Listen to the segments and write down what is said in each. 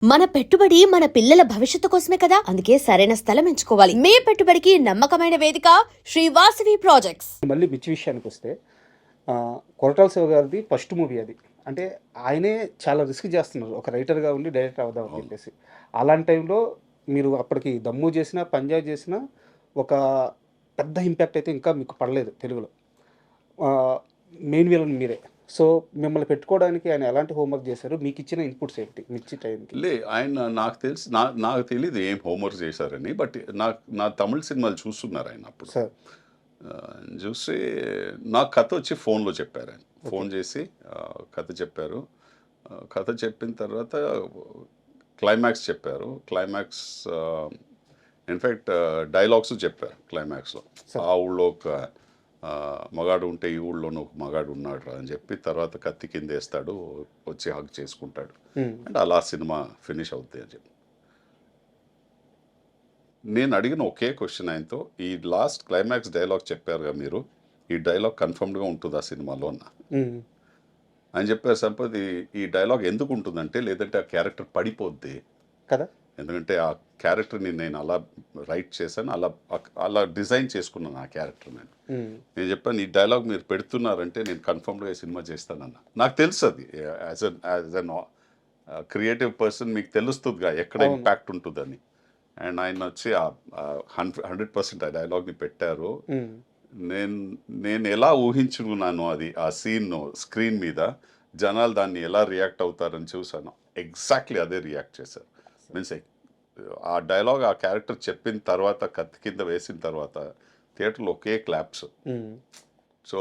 మన పెట్టుబడి మన పిల్లల భవిష్యత్తు కోసమే కదా, అందుకే సరైన స్థలం ఎంచుకోవాలి. మీ పెట్టుబడికి నమ్మకమైన వేదిక శ్రీ వాసవి ప్రాజెక్ట్స్. మళ్ళీ మిర్చి విషయానికి వస్తే కొరటాల శివ గారిది ఫస్ట్ మూవీ అది. అంటే ఆయనే చాలా రిస్క్ చేస్తున్నారు ఒక రైటర్గా ఉండి డైరెక్టర్ అవుదాం అని చెప్పేసి. అలాంటి టైంలో మీరు అప్పటికి దమ్ము చేసినా పంజాబ్ చేసినా ఒక పెద్ద ఇంపాక్ట్ అయితే ఇంకా మీకు పడలేదు తెలుగులో. మెయిన్ విలన్ మీరే. సో మిమ్మల్ని పెట్టుకోవడానికి ఆయన ఎలాంటి హోంవర్క్ చేశారు? మీకు ఇచ్చిన ఇన్పుట్స్ ఏంటి మిర్చి టైంకి? ఆయన నాకు తెలిసి నాకు తెలీదు ఏం హోంవర్క్ చేశారని. బట్ నా తమిళ సినిమాలు చూస్తున్నారు ఆయన అప్పుడు. సార్ చూసి నాకు కథ వచ్చి ఫోన్లో చెప్పారు ఆయన. ఫోన్ చేసి కథ చెప్పారు. కథ చెప్పిన తర్వాత క్లైమాక్స్ చెప్పారు. క్లైమాక్స్ ఇన్ఫ్యాక్ట్ డైలాగ్స్ చెప్పారు క్లైమాక్స్లో. ఆ ఊళ్ళో ఒక మగాడు ఉంటే ఈ ఊళ్ళోనూ ఒక మగాడు ఉన్నాడు రా అని చెప్పి తర్వాత కత్తి కింద వేస్తాడు, వచ్చి హగ్ చేసుకుంటాడు అండ్ అలా సినిమా ఫినిష్ అవుతుంది అని చెప్పి. నేను అడిగిన ఒకే క్వశ్చన్ ఆయనతో, ఈ లాస్ట్ క్లైమాక్స్ డైలాగ్ చెప్పారుగా మీరు, ఈ డైలాగ్ కన్ఫర్మ్డ్గా ఉంటుంది ఆ సినిమాలో అన్న. ఆయన చెప్పారు సంపత్, ఈ డైలాగ్ ఎందుకు ఉంటుందంటే లేదంటే ఆ క్యారెక్టర్ పడిపోద్ది కదా, ఎందుకంటే ఆ క్యారెక్టర్ని నేను అలా రైట్ చేశాను, అలా డిజైన్ చేసుకున్నాను ఆ క్యారెక్టర్. నేను చెప్పాను ఈ డైలాగ్ మీరు పెడుతున్నారంటే నేను కన్ఫర్మ్డ్గా ఈ సినిమా చేస్తానన్న. నాకు తెలుసు అది యాజ్ అన్ క్రియేటివ్ పర్సన్ మీకు తెలుస్తుందిగా ఎక్కడ ఇంపాక్ట్ ఉంటుందని. అండ్ ఆయన వచ్చి 100% ఆ డైలాగ్ని పెట్టారు. నేను ఎలా ఊహించుకున్నాను అది ఆ సీన్ స్క్రీన్ మీద, జనాలు దాన్ని ఎలా రియాక్ట్ అవుతారని చూసాను, ఎగ్జాక్ట్లీ అదే రియాక్ట్ చేశారు. మీన్స్ ఆ డైలాగ్ ఆ క్యారెక్టర్ చెప్పిన తర్వాత కత్తి కింద వేసిన తర్వాత థియేటర్లో ఒకే క్లాప్స్. సో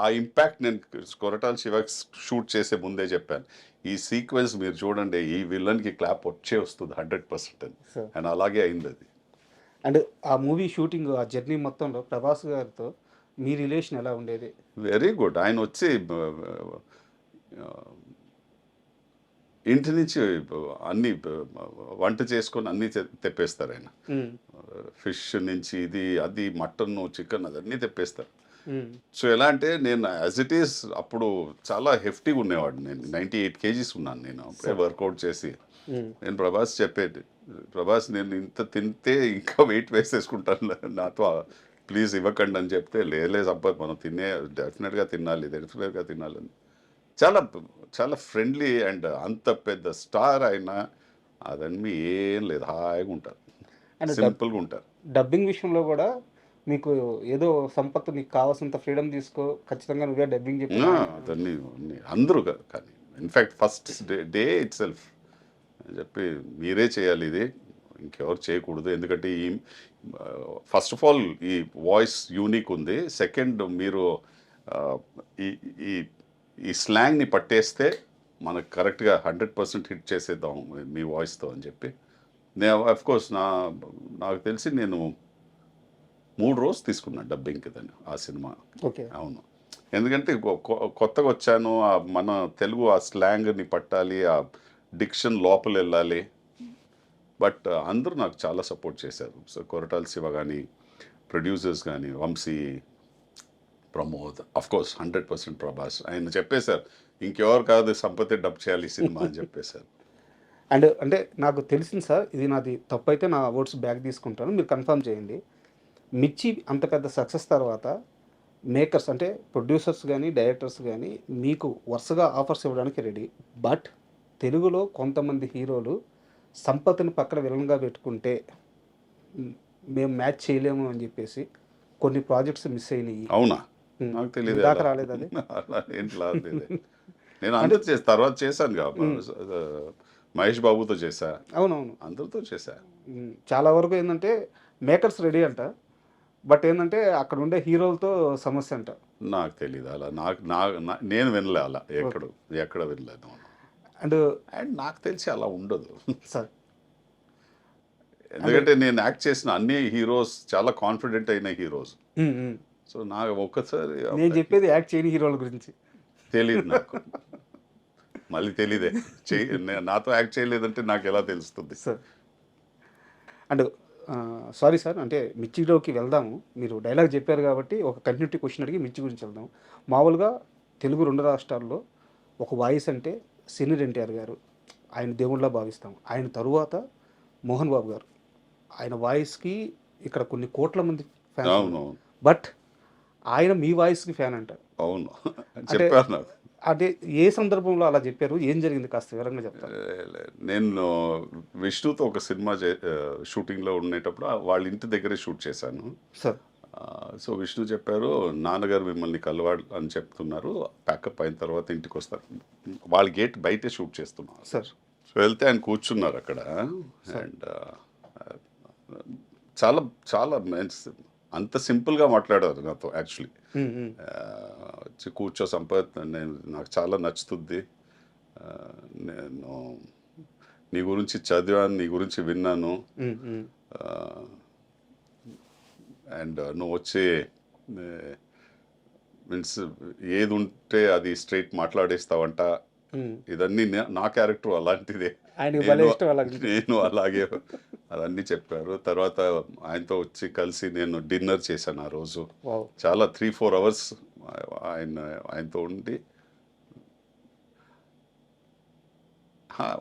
ఆ ఇంపాక్ట్ నేను కొరటాల శివ షూట్ చేసే ముందే చెప్పాను, ఈ సీక్వెన్స్ మీరు చూడండి ఈ విలన్కి క్లాప్ వస్తుంది 100% అని. అండ్ అలాగే అయింది అది. అండ్ ఆ మూవీ షూటింగ్ ఆ జర్నీ మొత్తంలో ప్రభాస్ గారితో మీ రిలేషన్ ఎలా ఉండేది? Very good. ఆయన వచ్చి ఇంటి నుంచి అన్ని వంట చేసుకొని అన్నీ తెప్పేస్తారు ఆయన. ఫిష్ నుంచి ఇది అది మటన్ చికెన్ అదన్నీ తెప్పేస్తారు. సో ఎలా అంటే నేను యాజ్ ఇట్ ఈస్ అప్పుడు చాలా హెఫ్టీగా ఉండేవాడు. నేను 98 kgs ఉన్నాను నేను అప్పుడే వర్కౌట్ చేసి. నేను ప్రభాస్ చెప్పేది, ప్రభాస్ నేను ఇంత తింటే ఇంకా వెయిట్ వేసేసుకుంటాను, నాతో ప్లీజ్ ఇవ్వకండి అని చెప్తే, లేలే సంపత్ మనం డెఫినెట్గా తినాలి అని. చాలా చాలా ఫ్రెండ్లీ అండ్ అంత పెద్ద స్టార్ అయినా అదన్నీ ఏం లేదు, హాయిగా ఉంటారు, సింపుల్గా ఉంటారు. డబ్బింగ్ విషయంలో కూడా మీకు ఏదో సంపత్ నీకు కావాల్సినంత ఫ్రీడమ్ తీసుకో, ఖచ్చితంగా నువ్వే డబ్బింగ్ చెప్పి అదన్నీ అందరూ. కానీ in fact first day it self చెప్పి మీరే చేయాలి ఇది, ఇంకెవరు చేయకూడదు. ఎందుకంటే ఈ ఫస్ట్ ఆఫ్ ఆల్ ఈ వాయిస్ యూనిక్ ఉంది. సెకండ్ మీరు ఈ స్లాంగ్ని పట్టేస్తే మనకు కరెక్ట్గా 100% హిట్ చేసేద్దాం మీ వాయిస్తో అని చెప్పి. నేను అఫ్కోర్స్ నాకు తెలిసి నేను 3 రోజులు తీసుకున్నాను డబ్బింగ్కి దాన్ని ఆ సినిమా. ఓకే, అవును. ఎందుకంటే కొత్తగా వచ్చాను, మన తెలుగు ఆ స్లాంగ్ని పట్టాలి, ఆ డిక్షన్ లోపల వెళ్ళాలి. బట్ అందరూ నాకు చాలా సపోర్ట్ చేశారు. సో కొరటాల శివ కానీ, ప్రొడ్యూసర్స్ కానీ, వంశీ, ప్రమోద్, అఫ్కోర్స్ 100% ప్రభాస్. ఆయన చెప్పేశారు ఇంకెవరు కాదు సంపత్తి డబ్ చేయాలి ఈ సినిమా అని చెప్పేశారు. అండ్ అంటే నాకు తెలిసింది సార్, ఇది నాది తప్పు అయితే నా ఓట్స్ బ్యాక్ తీసుకుంటాను, మీరు కన్ఫర్మ్ చేయండి. మిర్చి అంత పెద్ద సక్సెస్ తర్వాత మేకర్స్ అంటే ప్రొడ్యూసర్స్ కానీ డైరెక్టర్స్ కానీ మీకు వరుసగా ఆఫర్స్ ఇవ్వడానికి రెడీ. బట్ తెలుగులో కొంతమంది హీరోలు సంపత్ని పక్కన విలన్గా పెట్టుకుంటే మేము మ్యాచ్ చేయలేము అని చెప్పేసి కొన్ని ప్రాజెక్ట్స్ మిస్ అయినాయి. అవునా? నాకు తెలియదు, దాకా రాలేదు అది. ఏంటి లేదు. నేను అందరూ తర్వాత చేశాను కాబట్టి మహేష్ బాబుతో చేశా, అవునవును, అందరితో చేశా. చాలా వరకు ఏంటంటే మేకర్స్ రెడీ అంట, బట్ ఏంటంటే అక్కడ ఉండే హీరోలతో సమస్య అంట. నాకు తెలియదు అలా, నేను వినలే అలా, ఎక్కడ వినలేదు. అండ్ నాకు తెలిసి అలా ఉండదు సార్, ఎందుకంటే నేను యాక్ట్ చేసిన అన్ని హీరోస్ చాలా కాన్ఫిడెంట్ అయిన హీరోస్. సో నాకు ఒక్కసారి నేను చెప్పేది యాక్ట్ చేయని హీరోల గురించి. తెలియదు నాకు, మళ్ళీ తెలీదే, నాతో యాక్ట్ చేయలేదంటే నాకు ఎలా తెలుస్తుంది సార్? అండ్ సారీ సార్, అంటే మిర్చిలోకి వెళ్దాము. మీరు డైలాగ్ చెప్పారు కాబట్టి ఒక కంటిన్యూటీ క్వశ్చన్ అడిగి మిర్చి గురించి వెళ్దాం. మామూలుగా తెలుగు 2 రాష్ట్రాల్లో ఒక వాయిస్ అంటే సినీ ఎన్టీఆర్ గారు, ఆయన దేవుళ్ళ భావిస్తాం. ఆయన తరువాత మోహన్ బాబు గారు. ఆయన వాయిస్‌కి ఇక్కడ కొన్ని కోట్ల మంది ఫ్యాన్స్ ఉన్నారు. అవును బట్ ఆయన మీ వాయిస్‌కి ఫ్యాన్ అంటారు. అవును చెప్పారు నాకు. అంటే ఏ సందర్భంలో అలా చెప్పారు? ఏం జరిగింది కాస్త వివరంగా చెప్తారా? నేను విష్ణుతో ఒక సినిమా షూటింగ్లో ఉండేటప్పుడు వాళ్ళ ఇంటి దగ్గరే షూట్ చేశాను. సార్. సో విష్ణు చెప్పారు, నాన్నగారు మిమ్మల్ని కలవాలి అని చెప్తున్నారు, ప్యాకప్ అయిన తర్వాత ఇంటికి వస్తారు. వాళ్ళ గేట్ బయటే షూట్ చేస్తున్నారు. సార్. సో వెళ్తే ఆయన కూర్చున్నారు అక్కడ. అండ్ చాలా చాలా అంత సింపుల్గా మాట్లాడారు నాతో యాక్చువల్లీ. హ్మ్. హ్మ్. వచ్చి కూర్చో సంపత్, నేను నాకు చాలా నచ్చుతుంది, నేను నీ గురించి చదివాను, నీ గురించి విన్నాను, హ్మ్. హ్మ్. అండ్ నువ్వు వచ్చి మీన్స్ ఏది ఉంటే అది స్ట్రైట్ మాట్లాడేస్తావంట. హ్మ్. ఇదన్నీ నా క్యారెక్టర్ అలాంటిదే, ఆయనకి భలే ఇష్టం అలాగే. నేను అలాగే అవన్నీ చెప్పారు. తర్వాత ఆయనతో వచ్చి కలిసి నేను డిన్నర్ చేశాను ఆ రోజు. వావ్! చాలా 3-4 అవర్స్ ఆయనతో ఉండి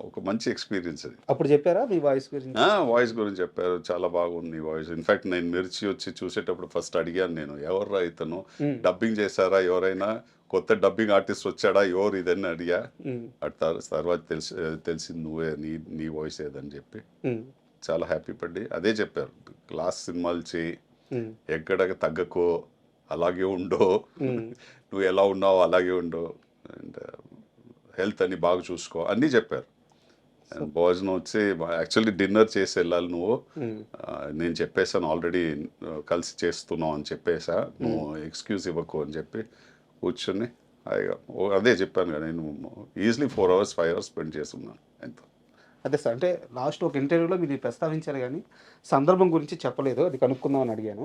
ఒక మంచి ఎక్స్పీరియన్స్ అది. అప్పుడు చెప్పారా మీ వాయిస్ గురించి? వాయిస్ గురించి చెప్పారు, చాలా బాగుంది వాయిస్. ఇన్ఫ్యాక్ట్ నేను మిర్చి వచ్చి చూసేటప్పుడు ఫస్ట్ అడిగాను, నేను ఎవర్రా ఇతను, హ్మ్. డబ్బింగ్ చేశారా ఎవరైనా, కొత్త డబ్బింగ్ ఆర్టిస్ట్ వచ్చాడా, ఎవరు ఇదని అడిగా. హ్మ్. తర్వాత తెలిసింది నువ్వే, నీ వాయిస్ ఏదని చెప్పి హ్మ్. చాలా హ్యాపీ పడి అదే చెప్పారు, క్లాస్ సినిమాలు చేయి, హ్మ్. ఎక్కడ తగ్గకో, అలాగే ఉండో, హ్మ్. నువ్వు ఎలా ఉన్నావో అలాగే ఉండో, అండ్ హెల్త్ అని బాగా చూసుకో అన్నీ చెప్పారు. అండ్ భోజనం వచ్చి యాక్చువల్లీ డిన్నర్ చేసి వెళ్ళాలి నువ్వు, హ్మ్. నేను చెప్పేసాను ఆల్రెడీ, కలిసి చేస్తున్నావు అని చెప్పేసా, నువ్వు ఎక్స్క్యూజ్ ఇవ్వకు అని చెప్పి కూర్చొని హాయిగా అదే చెప్పాను కదా, నేను ఈజీలీ 4 hours 5 hours స్పెండ్ చేస్తున్నాను ఎంతో. అదే సార్. అంటే లాస్ట్ ఒక ఇంటర్వ్యూలో మీరు ప్రస్తావించారు గానీ, సందర్భం గురించి చెప్పలేదు. అది కనుక్కుందామని అడిగాను.